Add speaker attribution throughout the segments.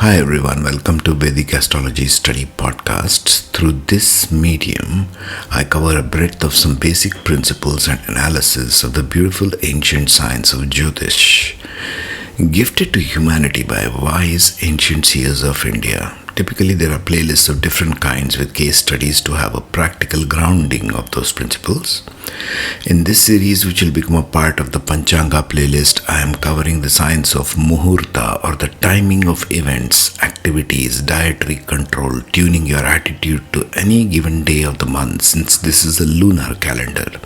Speaker 1: Hi everyone, welcome to Vedic Astrology Study Podcasts. Through this medium, I cover a breadth of some basic principles and analysis of the beautiful ancient science of Jyotish, gifted to humanity by wise ancient seers of India. Typically, there are playlists of different kinds with case studies to have a practical grounding of those principles. In this series, which will become a part of the Panchanga playlist, I am covering the science of Muhurta, or the timing of events, activities, dietary control, tuning your attitude to any given day of the month, since this is a lunar calendar.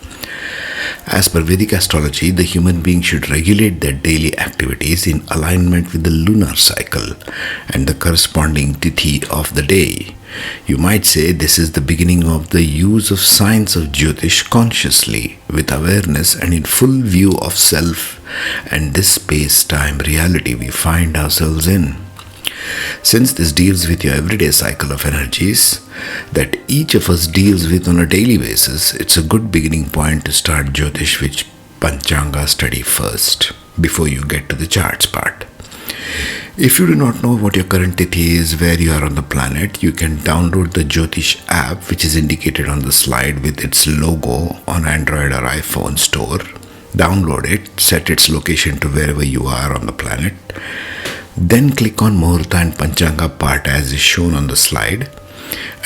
Speaker 1: As per Vedic astrology, the human being should regulate their daily activities in alignment with the lunar cycle and the corresponding tithi of the day. You might say this is the beginning of the use of science of Jyotish consciously, with awareness and in full view of self and this space-time reality we find ourselves in. Since this deals with your everyday cycle of energies that each of us deals with on a daily basis, it's a good beginning point to start Jyotish with Panchanga study first, before you get to the charts part. If you do not know what your current tithi is, where you are on the planet, you can download the Jyotish app, which is indicated on the slide with its logo on Android or iPhone store. Download it, set its location to wherever you are on the planet. Then click on Muhurta and Panchanga part as is shown on the slide,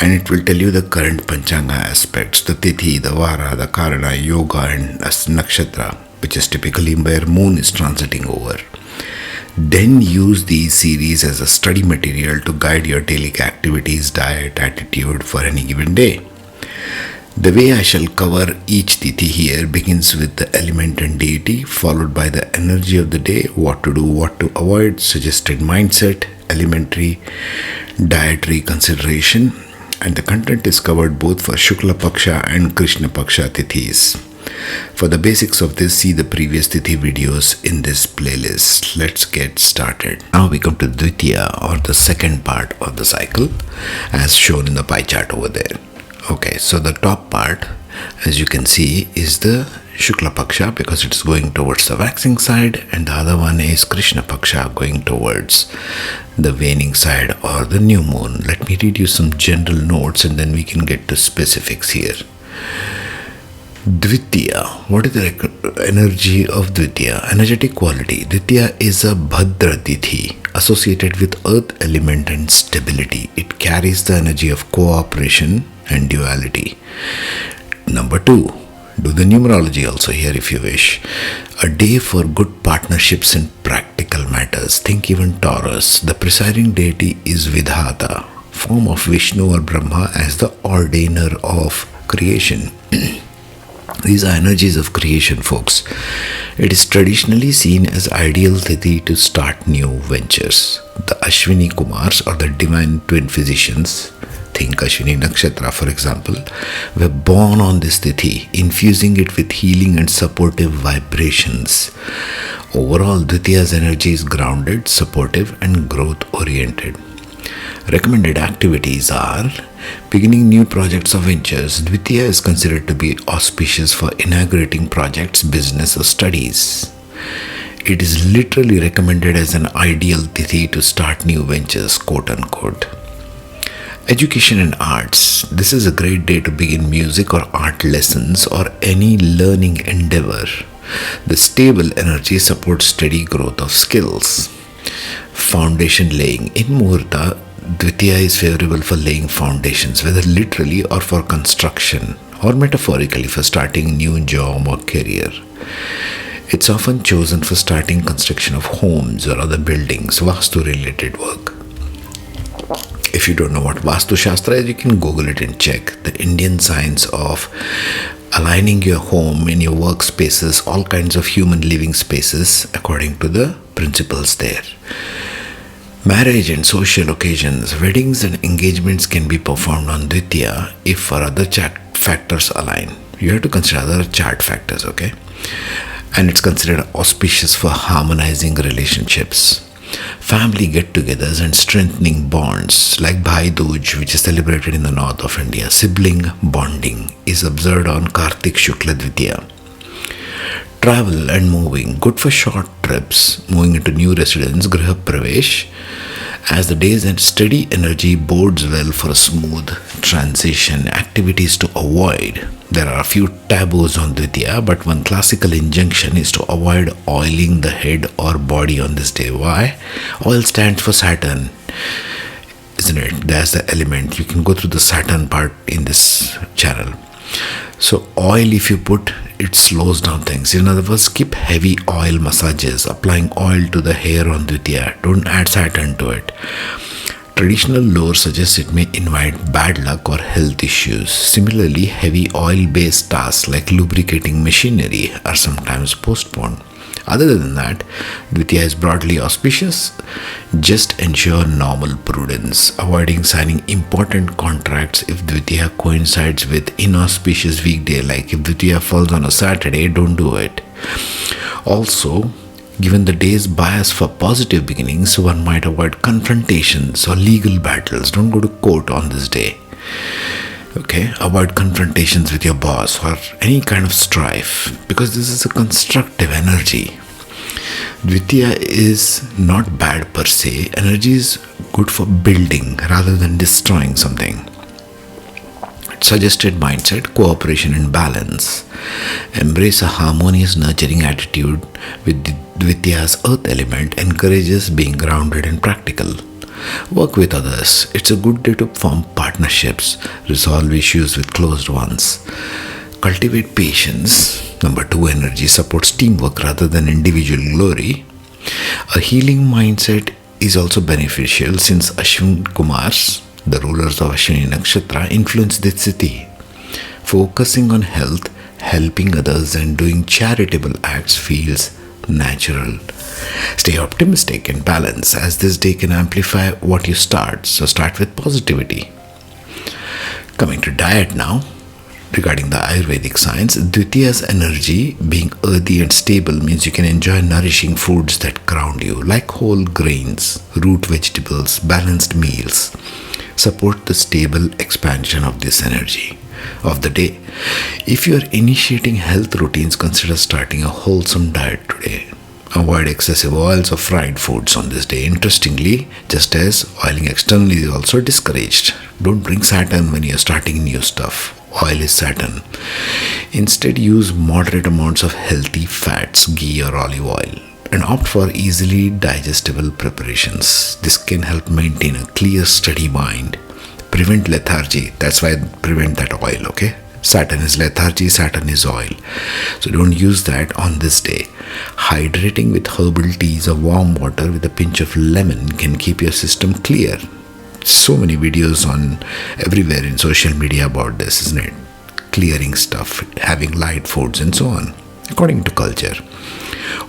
Speaker 1: and it will tell you the current Panchanga aspects, the Tithi, the Vara, the Karana, Yoga and Nakshatra, which is typically where moon is transiting over. Then use these series as a study material to guide your daily activities, diet, attitude for any given day. The way I shall cover each tithi here begins with the element and deity, followed by the energy of the day, what to do, what to avoid, suggested mindset, elementary, dietary consideration, and the content is covered both for Shukla Paksha and Krishna Paksha tithis. For the basics of this, see the previous tithi videos in this playlist. Let's get started. Now we come to Dvitiya, or the second part of the cycle, as shown in the pie chart over there. Okay, so the top part, as you can see, is the Shukla Paksha because it is going towards the waxing side, and the other one is Krishna Paksha going towards the waning side or the new moon. Let me read you some general notes and then we can get to specifics here. Dvitiya. What is the energy of Dvitiya? Energetic quality. Dvitiya is a Bhadra Tithi associated with earth element and stability. It carries the energy of cooperation and duality. Number 2, do the numerology also here if you wish. A day for good partnerships in practical matters. Think even Taurus. The presiding deity is Vidhata, form of Vishnu or Brahma as the ordainer of creation. These are energies of creation, folks. It is traditionally seen as ideal tithi to start new ventures. The Ashwini Kumars, or the divine twin physicians, think Ashwini Nakshatra for example, were born on this tithi, infusing it with healing and supportive vibrations. Overall, Dvitiya's energy is grounded, supportive and growth oriented. Recommended activities are beginning new projects or ventures. Dvitiya is considered to be auspicious for inaugurating projects, business or studies. It is literally recommended as an ideal tithi to start new ventures, quote unquote. Education and arts. This is a great day to begin music or art lessons or any learning endeavor. The stable energy supports steady growth of skills. Foundation laying. In Muhurta, Dvitiya is favorable for laying foundations, whether literally or for construction, or metaphorically for starting a new job or career. It's often chosen for starting construction of homes or other buildings, Vastu related work. If you don't know what Vastu Shastra is, you can Google it and check. The Indian science of aligning your home in your workspaces, all kinds of human living spaces according to the principles there. Marriage and social occasions. Weddings and engagements can be performed on Dvitiya if for other chart factors align. You have to consider other chart factors, okay? And it's considered auspicious for harmonizing relationships. Family get-togethers and strengthening bonds like Bhai Dooj, which is celebrated in the north of India. Sibling bonding is observed on Kartik Shukla Dvitiya. Travel and moving, good for short trips, moving into new residence, Griha Pravesh, As the day's steady energy bodes well for a smooth transition. Activities to avoid. There are a few taboos on Dvitiya, but one classical injunction is to avoid oiling the head or body on this day. Why? Oil stands for Saturn, isn't it? That's the element. You can go through the Saturn part in this channel. So oil, if you put, it slows down things. In other words, skip heavy oil massages, applying oil to the hair on Dvitiya. Don't add Saturn to it. Traditional lore suggests it may invite bad luck or health issues. Similarly, heavy oil-based tasks like lubricating machinery are sometimes postponed. Other than that, Dvitiya is broadly auspicious. Just ensure normal prudence, avoiding signing important contracts if Dvitiya coincides with inauspicious weekday. Like if Dvitiya falls on a Saturday, don't do it. Also, given the day's bias for positive beginnings, one might avoid confrontations or legal battles. Don't go to court on this day. Okay, avoid confrontations with your boss or any kind of strife, because this is a constructive energy. Dvitiya is not bad per se. Energy is good for building rather than destroying something. Suggested mindset, cooperation and balance. Embrace a harmonious, nurturing attitude with Dvitiya's earth element, encourages being grounded and practical. Work with others. It's a good day to form partnerships, resolve issues with closed ones. Cultivate patience. Number 2, energy supports teamwork rather than individual glory. A healing mindset is also beneficial since Ashwin Kumars, the rulers of Ashwini Nakshatra, influence this city. Focusing on health, helping others and doing charitable acts feels natural. Stay optimistic and balanced, as this day can amplify what you start. So start with positivity. Coming to diet now. Regarding the Ayurvedic science, Dvitiya's energy being earthy and stable means you can enjoy nourishing foods that ground you, like whole grains, root vegetables, balanced meals. Support the stable expansion of this energy of the day. If you are initiating health routines, consider starting a wholesome diet today. Avoid excessive oils or fried foods on this day. Interestingly, just as oiling externally is also discouraged. Don't bring Saturn when you are starting new stuff. Oil is Saturn. Instead, use moderate amounts of healthy fats, ghee or olive oil, and opt for easily digestible preparations. This can help maintain a clear, steady mind. Prevent lethargy. That's why I prevent that oil, okay? Saturn is lethargy, Saturn is oil. So don't use that on this day. Hydrating with herbal teas or warm water with a pinch of lemon can keep your system clear. So many videos on everywhere in social media about this, isn't it? Clearing stuff, having light foods and so on, according to culture.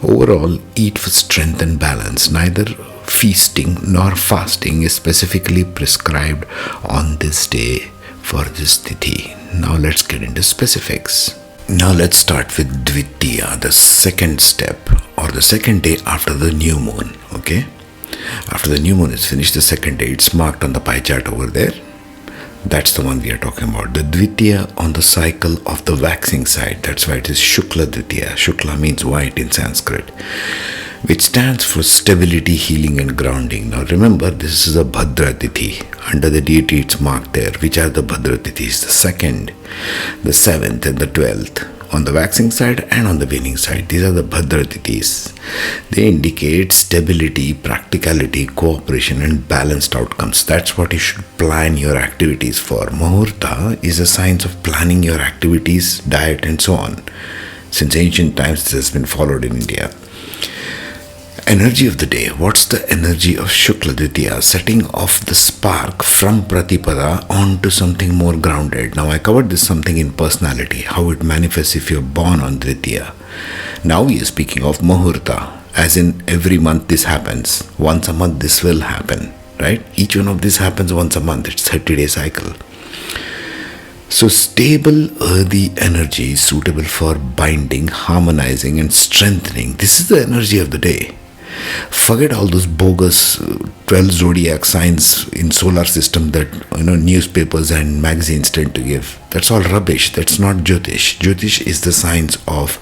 Speaker 1: Overall, eat for strength and balance. Neither feasting nor fasting is specifically prescribed on this day for this Tithi. Now let's get into specifics. Now let's start with Dvitiya, the second step or the second day after the new moon, okay? After the new moon is finished, the second day, it's marked on the pie chart over there. That's the one we are talking about. The Dvitiya on the cycle of the waxing side. That's why it is Shukla Dvitiya. Shukla means white in Sanskrit, which stands for stability, healing and grounding. Now remember, this is a Bhadra Tithi. Under the deity it's marked there. Which are the Bhadra Tithis? The 2nd, the 7th and the 12th. On the waxing side and on the waning side. These are the Bhadra Tithis. They indicate stability, practicality, cooperation and balanced outcomes. That's what you should plan your activities for. Muhurta is a science of planning your activities, diet and so on. Since ancient times this has been followed in India. Energy of the day. What's the energy of Shukla Dvitiya? Setting off the spark from Pratipada onto something more grounded. Now I covered this something in personality, how it manifests if you're born on Dvitiya. Now we are speaking of Muhurta, as in every month this happens. Once a month this will happen, right? Each one of these happens once a month. It's 30-day cycle. So stable, earthy energy is suitable for binding, harmonizing and strengthening. This is the energy of the day. Forget all those bogus 12 zodiac signs in solar system that newspapers and magazines tend to give. That's all rubbish. That's not Jyotish. Jyotish is the science of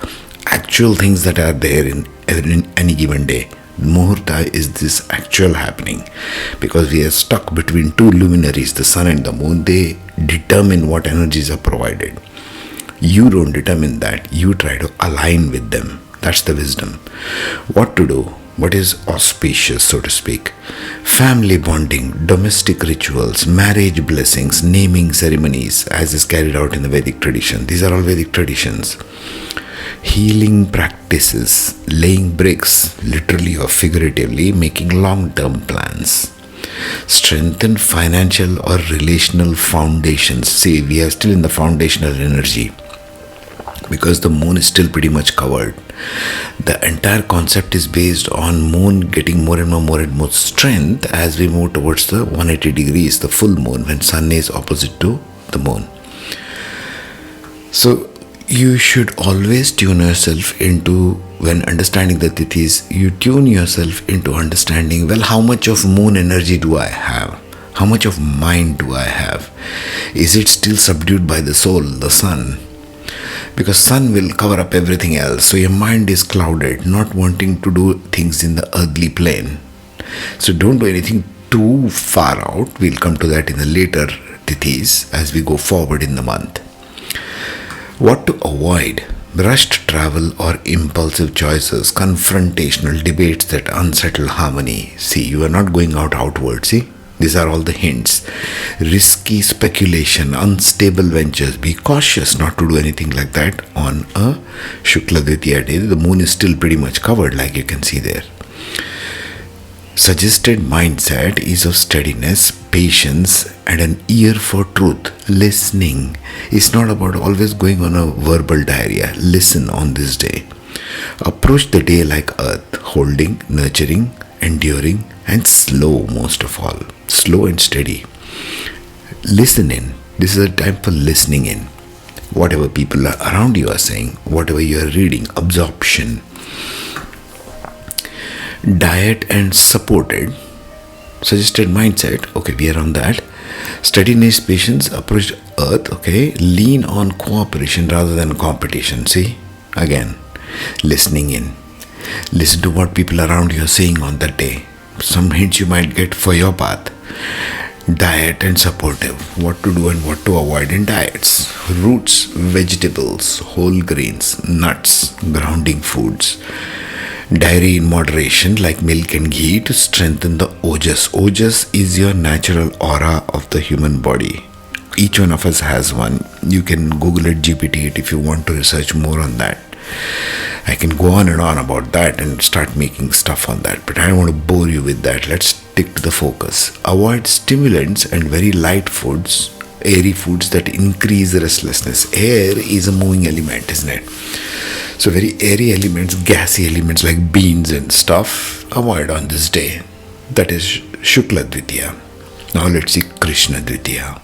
Speaker 1: actual things that are there in any given day, Muhurta is this actual happening, because we are stuck between two luminaries, the sun and the moon. They determine what energies are provided. You don't determine that, you try to align with them. That's the wisdom. What to do? What is auspicious, so to speak? Family bonding, domestic rituals, marriage blessings, naming ceremonies, as is carried out in the Vedic tradition. These are all Vedic traditions. Healing practices, laying bricks, literally or figuratively, making long-term plans. Strengthen financial or relational foundations. See, we are still in the foundational energy, because the moon is still pretty much covered. The entire concept is based on moon getting more and more strength as we move towards the 180 degrees, the full moon, when sun is opposite to the moon. So you should always tune yourself into, when understanding the tithis, you tune yourself into understanding, well, how much of moon energy do I have? How much of mind do I have? Is it still subdued by the soul, the sun? Because sun will cover up everything else, so your mind is clouded, not wanting to do things in the earthly plane. So don't do anything too far out. We'll come to that in the later tithis as we go forward in the month. What to avoid? Rushed travel or impulsive choices, confrontational debates that unsettle harmony. See, you are not going outward, see? These are all the hints. Risky speculation, unstable ventures. Be cautious not to do anything like that on a Shukla Dvitiya day. The moon is still pretty much covered, like you can see there. Suggested mindset is of steadiness, patience, and an ear for truth. Listening. It's not about always going on a verbal diarrhea. Listen on this day. Approach the day like earth, holding, nurturing, enduring, and slow, most of all. Slow and steady. Listen in. This is a time for listening in. Whatever people around you are saying, whatever you are reading, absorption. Diet and supported. Suggested mindset, okay, we are on that. Steadiness, patience, approach earth, okay. Lean on cooperation rather than competition. See, again, listening in. Listen to what people around you are saying on that day. Some hints you might get for your path. Diet and supportive. What to do and what to avoid in diets. Roots, vegetables, whole grains, nuts, grounding foods. Dairy in moderation, like milk and ghee, to strengthen the ojas. Ojas is your natural aura of the human body. Each one of us has one. You can Google it, GPT it if you want to research more on that. I can go on and on about that and start making stuff on that, but I don't want to bore you with that. Let's stick to the focus. Avoid stimulants and very light foods, airy foods that increase restlessness. Air is a moving element, isn't it? So very airy elements, gassy elements like beans and stuff, avoid on this day. That is Shukla Dvitiya. Now let's see Krishna Dvitiya.